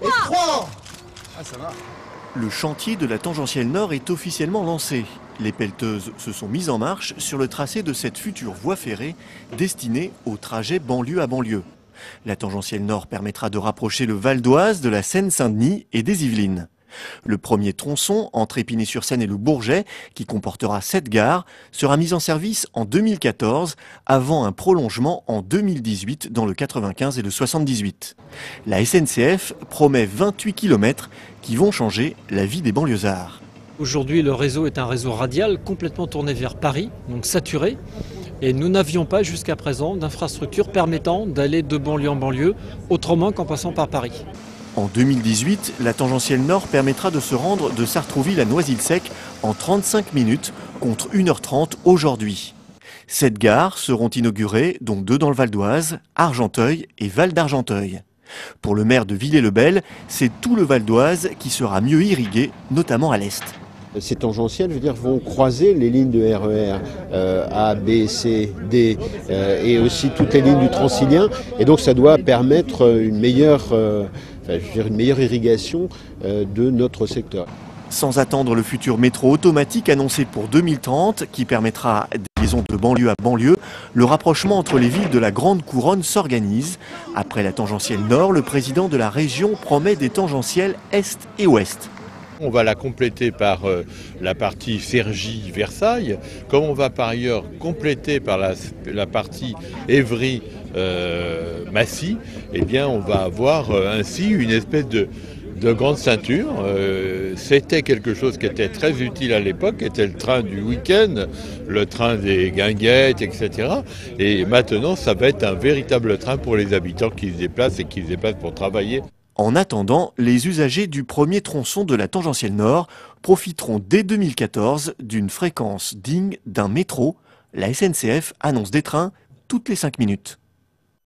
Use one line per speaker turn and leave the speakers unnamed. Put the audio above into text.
Ah, ça va.
Le chantier de la tangentielle nord est officiellement lancé. Les pelleteuses se sont mises en marche sur le tracé de cette future voie ferrée destinée au trajet banlieue à banlieue. La tangentielle nord permettra de rapprocher le Val d'Oise de la Seine-Saint-Denis et des Yvelines. Le premier tronçon entre Épinay-sur-Seine et le Bourget, qui comportera 7 gares, sera mis en service en 2014, avant un prolongement en 2018 dans le 95 et le 78. La SNCF promet 28 km qui vont changer la vie des banlieusards.
Aujourd'hui, le réseau est un réseau radial complètement tourné vers Paris, donc saturé. Et nous n'avions pas jusqu'à présent d'infrastructure permettant d'aller de banlieue en banlieue autrement qu'en passant par Paris.
En 2018, la tangentielle nord permettra de se rendre de Sartrouville à Noisy-le-Sec en 35 minutes contre 1h30 aujourd'hui. 7 gares seront inaugurées, dont 2 dans le Val d'Oise, Argenteuil et Val d'Argenteuil. Pour le maire de Villers-le-Bel, c'est tout le Val d'Oise qui sera mieux irrigué, notamment à l'est.
Ces tangentielles, vont croiser les lignes de RER A, B, C, D et aussi toutes les lignes du Transilien. Et donc ça doit permettre une meilleure irrigation de notre secteur.
Sans attendre le futur métro automatique annoncé pour 2030, qui permettra des liaisons de banlieue à banlieue, le rapprochement entre les villes de la Grande Couronne s'organise. Après la tangentielle nord, le président de la région promet des tangentielles est et ouest.
On va la compléter par la partie Cergy-Versailles, comme on va par ailleurs compléter par la partie Évry-Massy, eh bien on va avoir ainsi une espèce de grande ceinture. C'était quelque chose qui était très utile à l'époque, était le train du week-end, le train des guinguettes, etc. Et maintenant, ça va être un véritable train pour les habitants qui se déplacent et qui se déplacent pour travailler.
En attendant, les usagers du premier tronçon de la tangentielle nord profiteront dès 2014 d'une fréquence digne d'un métro. La SNCF annonce des trains toutes les 5 minutes.